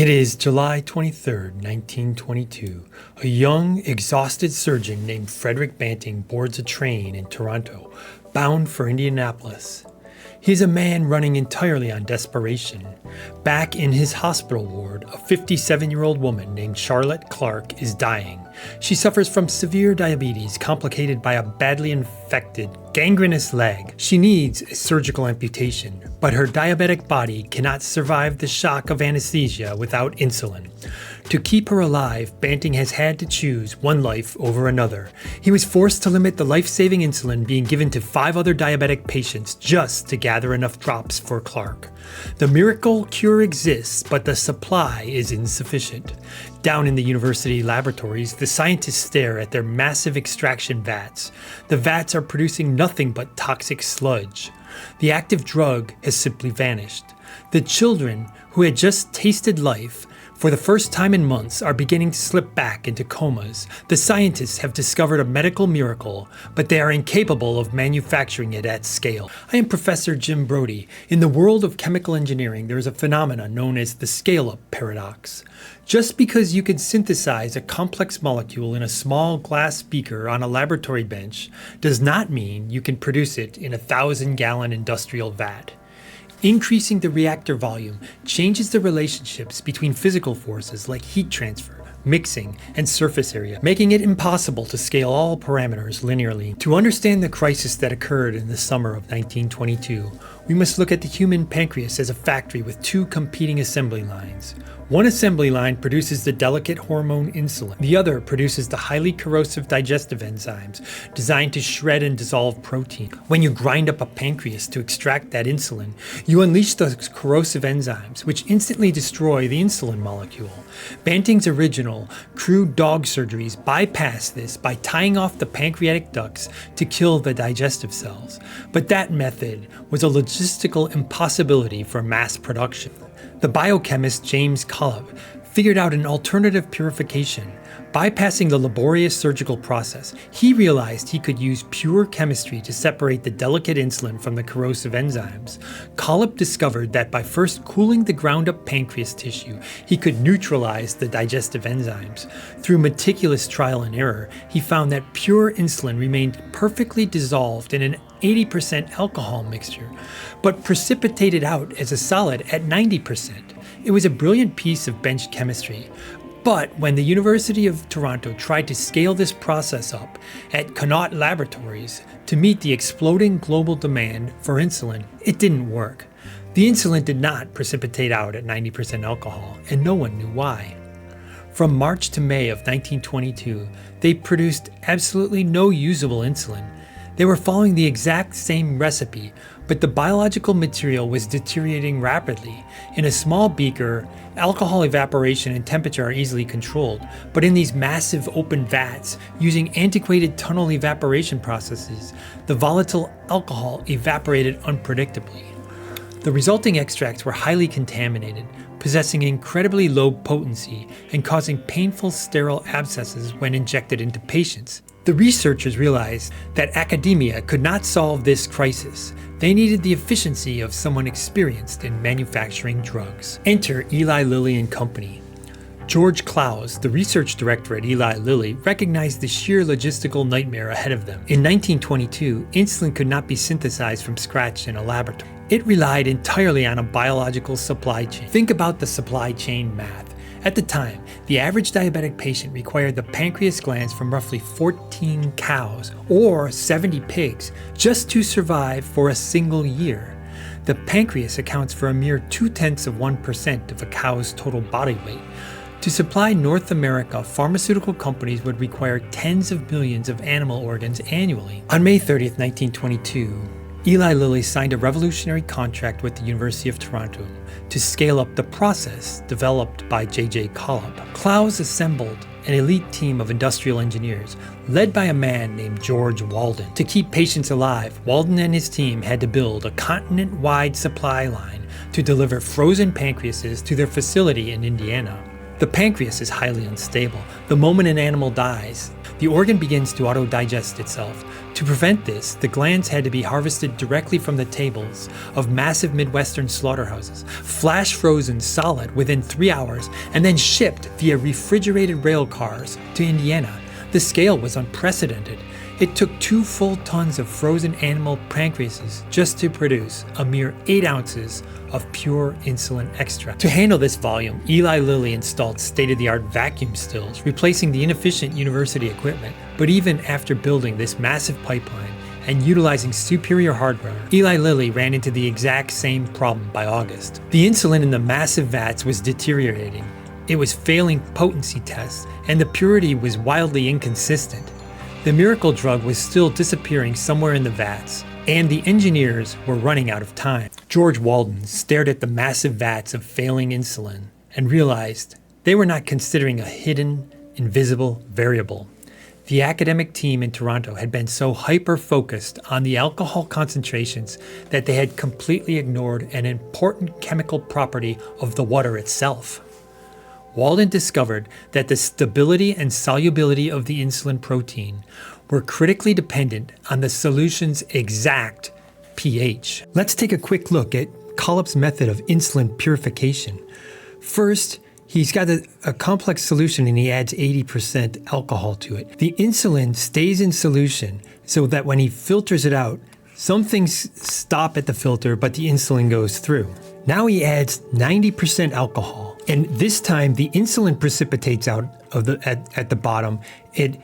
It is July 23rd, 1922. A young, exhausted surgeon named Frederick Banting boards a train in Toronto, bound for Indianapolis. He's a man running entirely on desperation. Back in his hospital ward, a 57-year-old woman named Charlotte Clark is dying. She suffers from severe diabetes complicated by a badly infected, gangrenous leg. She needs a surgical amputation, but her diabetic body cannot survive the shock of anesthesia without insulin. To keep her alive, Banting has had to choose one life over another. He was forced to limit the life-saving insulin being given to 5 other diabetic patients just to gather enough drops for Clark. The miracle cure exists, but the supply is insufficient. Down in the university laboratories, the scientists stare at their massive extraction vats. The vats are producing nothing but toxic sludge. The active drug has simply vanished. The children, who had just tasted life, for the first time in months, are beginning to slip back into comas. The scientists have discovered a medical miracle, but they are incapable of manufacturing it at scale. I am Professor Jim Brody. In the world of chemical engineering, there is a phenomenon known as the scale-up paradox. Just because you can synthesize a complex molecule in a small glass beaker on a laboratory bench does not mean you can produce it in a 1,000-gallon industrial vat. Increasing the reactor volume changes the relationships between physical forces like heat transfer, mixing, and surface area, making it impossible to scale all parameters linearly. To understand the crisis that occurred in the summer of 1922, we must look at the human pancreas as a factory with 2 competing assembly lines. One assembly line produces the delicate hormone insulin. The other produces the highly corrosive digestive enzymes designed to shred and dissolve protein. When you grind up a pancreas to extract that insulin, you unleash those corrosive enzymes, which instantly destroy the insulin molecule. Banting's original, crude dog surgeries bypass this by tying off the pancreatic ducts to kill the digestive cells. But that method was a logistical impossibility for mass production. The biochemist James Collop figured out an alternative purification. Bypassing the laborious surgical process, he realized he could use pure chemistry to separate the delicate insulin from the corrosive enzymes. Collop discovered that by first cooling the ground-up pancreas tissue, he could neutralize the digestive enzymes. Through meticulous trial and error, he found that pure insulin remained perfectly dissolved in an 80% alcohol mixture, but precipitated out as a solid at 90%. It was a brilliant piece of bench chemistry. But when the University of Toronto tried to scale this process up at Connaught Laboratories to meet the exploding global demand for insulin, it didn't work. The insulin did not precipitate out at 90% alcohol, and no one knew why. From March to May of 1922, they produced absolutely no usable insulin. They were following the exact same recipe, but the biological material was deteriorating rapidly. In a small beaker, alcohol evaporation and temperature are easily controlled, but in these massive open vats, using antiquated tunnel evaporation processes, the volatile alcohol evaporated unpredictably. The resulting extracts were highly contaminated, possessing incredibly low potency and causing painful sterile abscesses when injected into patients. The researchers realized that academia could not solve this crisis. They needed the efficiency of someone experienced in manufacturing drugs. Enter Eli Lilly and Company. George Klaus, the research director at Eli Lilly, recognized the sheer logistical nightmare ahead of them. In 1922, insulin could not be synthesized from scratch in a laboratory. It relied entirely on a biological supply chain. Think about the supply chain math. At the time, the average diabetic patient required the pancreas glands from roughly 14 cows or 70 pigs just to survive for a single year. The pancreas accounts for a mere 0.2% of a cow's total body weight. To supply North America, pharmaceutical companies would require tens of millions of animal organs annually. On May 30th, 1922, Eli Lilly signed a revolutionary contract with the University of Toronto to scale up the process developed by J.J. Collop. Klaus assembled an elite team of industrial engineers, led by a man named George Walden. To keep patients alive, Walden and his team had to build a continent-wide supply line to deliver frozen pancreases to their facility in Indiana. The pancreas is highly unstable. The moment an animal dies, the organ begins to auto-digest itself. To prevent this, the glands had to be harvested directly from the tables of massive Midwestern slaughterhouses, flash frozen solid within 3 hours, and then shipped via refrigerated rail cars to Indiana. The scale was unprecedented. It took 2 full tons of frozen animal pancreases just to produce a mere 8 ounces of pure insulin extract. To handle this volume, Eli Lilly installed state-of-the-art vacuum stills, replacing the inefficient university equipment. But even after building this massive pipeline and utilizing superior hardware, Eli Lilly ran into the exact same problem by August. The insulin in the massive vats was deteriorating. It was failing potency tests, and the purity was wildly inconsistent. The miracle drug was still disappearing somewhere in the vats, and the engineers were running out of time. George Walden stared at the massive vats of failing insulin and realized they were not considering a hidden, invisible variable. The academic team in Toronto had been so hyper-focused on the alcohol concentrations that they had completely ignored an important chemical property of the water itself. Walden discovered that the stability and solubility of the insulin protein were critically dependent on the solution's exact pH. Let's take a quick look at Collip's method of insulin purification. First, he's got a complex solution and he adds 80% alcohol to it. The insulin stays in solution so that when he filters it out, some things stop at the filter, but the insulin goes through. Now he adds 90% alcohol. And this time the insulin precipitates out of at the bottom. It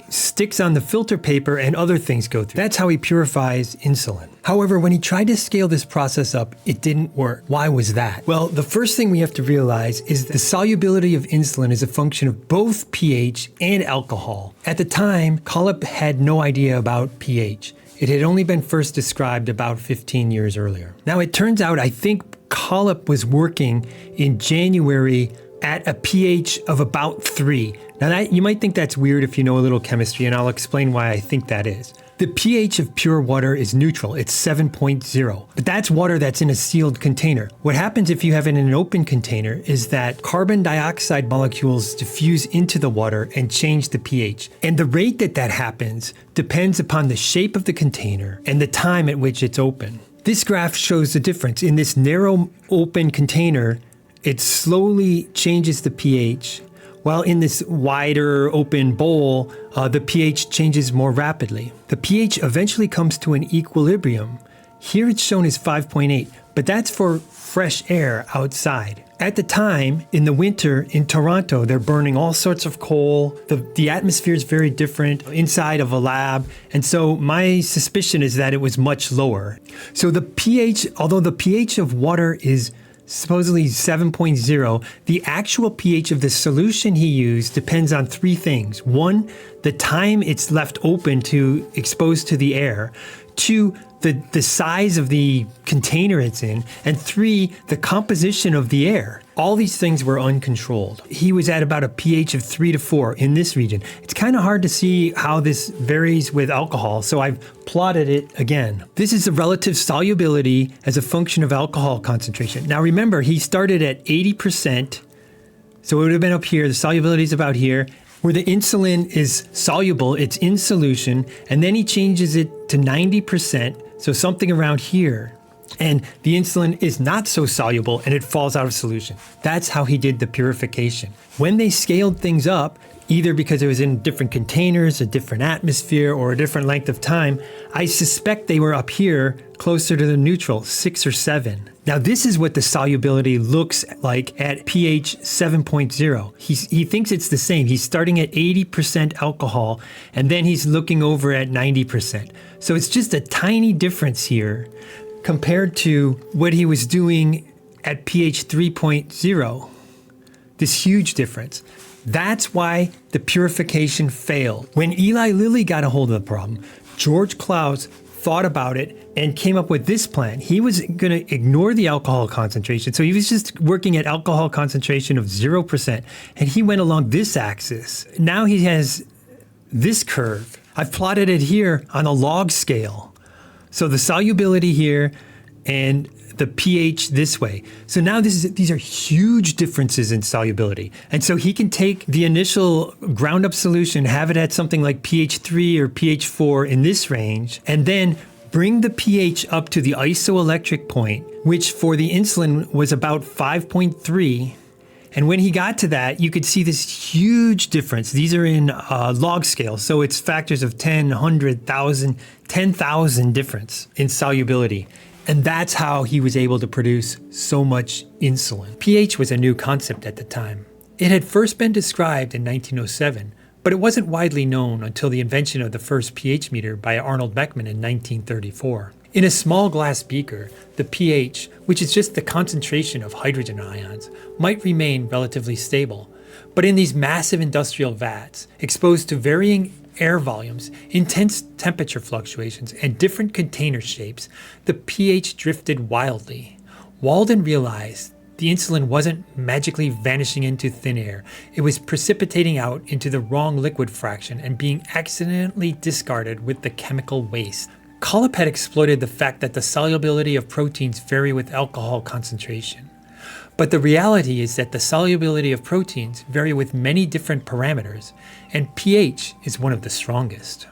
sticks on the filter paper and other things go through. That's how he purifies insulin. However, when he tried to scale this process up, it didn't work. Why was that? Well, the first thing we have to realize is the solubility of insulin is a function of both pH and alcohol. At the time, Collip had no idea about pH. It had only been first described about 15 years earlier. Now, it turns out, I think Collip was working in January at a pH of about 3. Now, you might think that's weird if you know a little chemistry, and I'll explain why I think that is. The pH of pure water is neutral. It's 7.0. But that's water that's in a sealed container. What happens if you have it in an open container is that carbon dioxide molecules diffuse into the water and change the pH. And the rate that happens depends upon the shape of the container and the time at which it's open. This graph shows the difference. In this narrow open container, it slowly changes the pH, while in this wider open bowl, the pH changes more rapidly. The pH eventually comes to an equilibrium. Here it's shown as 5.8, but that's for fresh air outside. At the time, in the winter in Toronto, they're burning all sorts of coal. The atmosphere is very different inside of a lab. And so my suspicion is that it was much lower. So the pH, although the pH of water is supposedly 7.0, the actual pH of the solution he used depends on 3 things. 1, the time it's left open to expose to the air. 2, the size of the container it's in. And 3, the composition of the air. All these things were uncontrolled. He was at about a pH of 3 to 4 in this region. It's kind of hard to see how this varies with alcohol, so I've plotted it again. This is the relative solubility as a function of alcohol concentration. Now remember, he started at 80%, so it would have been up here. The solubility is about here. Where the insulin is soluble, it's in solution, and then he changes it to 90%, so something around here. And the insulin is not so soluble and it falls out of solution. That's how he did the purification. When they scaled things up, either because it was in different containers, a different atmosphere, or a different length of time, I suspect they were up here closer to the neutral, 6 or 7. Now this is what the solubility looks like at pH 7.0. He thinks it's the same. He's starting at 80% alcohol and then he's looking over at 90%. So it's just a tiny difference here compared to what he was doing at pH 3.0. This huge difference. That's why the purification failed. When Eli Lilly got a hold of the problem, George Klaus thought about it and came up with this plan. He was going to ignore the alcohol concentration. So he was just working at alcohol concentration of 0%. And he went along this axis. Now he has this curve. I've plotted it here on a log scale. So the solubility here and the pH this way. So now these are huge differences in solubility. And so he can take the initial ground up solution, have it at something like pH 3 or pH 4 in this range, and then bring the pH up to the isoelectric point, which for the insulin was about 5.3. And when he got to that, you could see this huge difference. These are in log scale, so it's factors of 10, 100, 1,000, 10,000 difference in solubility. And that's how he was able to produce so much insulin. pH was a new concept at the time. It had first been described in 1907, but it wasn't widely known until the invention of the first pH meter by Arnold Beckman in 1934. In a small glass beaker, the pH, which is just the concentration of hydrogen ions, might remain relatively stable. But in these massive industrial vats, exposed to varying air volumes, intense temperature fluctuations, and different container shapes, the pH drifted wildly. Walden realized the insulin wasn't magically vanishing into thin air. It was precipitating out into the wrong liquid fraction and being accidentally discarded with the chemical waste. Collip had exploited the fact that the solubility of proteins vary with alcohol concentration. But the reality is that the solubility of proteins vary with many different parameters, and pH is one of the strongest.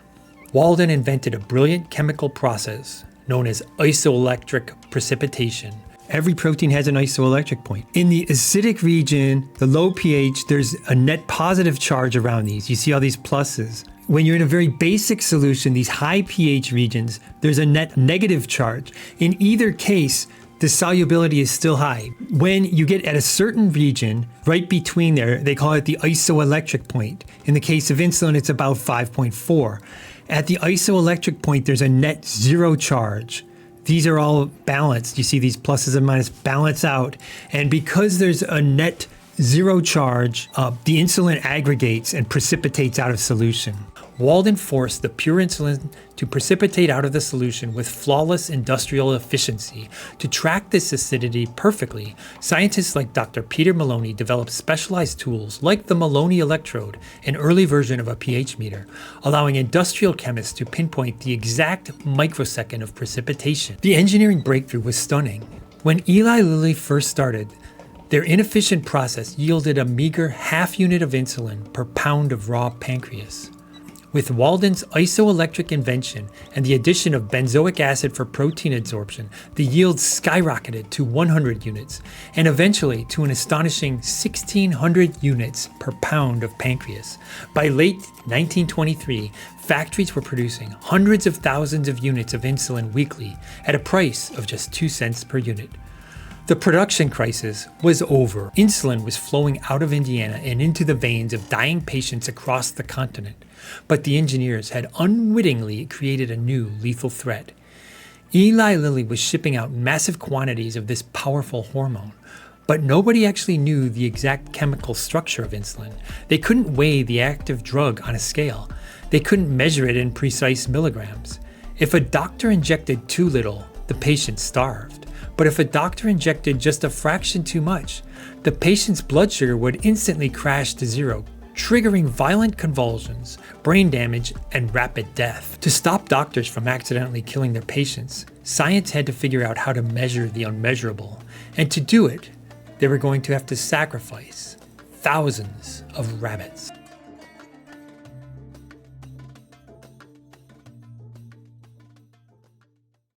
Walden invented a brilliant chemical process known as isoelectric precipitation. Every protein has an isoelectric point. In the acidic region, the low pH, there's a net positive charge around these. You see all these pluses. When you're in a very basic solution, these high pH regions, there's a net negative charge. In either case, the solubility is still high. When you get at a certain region, right between there, they call it the isoelectric point. In the case of insulin, it's about 5.4. At the isoelectric point, there's a net zero charge. These are all balanced. You see these pluses and minuses balance out. And because there's a net zero charge, the insulin aggregates and precipitates out of solution. Walden forced the pure insulin to precipitate out of the solution with flawless industrial efficiency. To track this acidity perfectly, scientists like Dr. Peter Maloney developed specialized tools like the Maloney electrode, an early version of a pH meter, allowing industrial chemists to pinpoint the exact microsecond of precipitation. The engineering breakthrough was stunning. When Eli Lilly first started, their inefficient process yielded a meager half unit of insulin per pound of raw pancreas. With Walden's isoelectric invention and the addition of benzoic acid for protein absorption, the yield skyrocketed to 100 units, and eventually to an astonishing 1,600 units per pound of pancreas. By late 1923, factories were producing hundreds of thousands of units of insulin weekly at a price of just 2 cents per unit. The production crisis was over. Insulin was flowing out of Indiana and into the veins of dying patients across the continent. But the engineers had unwittingly created a new lethal threat. Eli Lilly was shipping out massive quantities of this powerful hormone, but nobody actually knew the exact chemical structure of insulin. They couldn't weigh the active drug on a scale. They couldn't measure it in precise milligrams. If a doctor injected too little, the patient starved. But if a doctor injected just a fraction too much, the patient's blood sugar would instantly crash to zero, triggering violent convulsions, brain damage, and rapid death. To stop doctors from accidentally killing their patients, science had to figure out how to measure the unmeasurable. And to do it, they were going to have to sacrifice thousands of rabbits.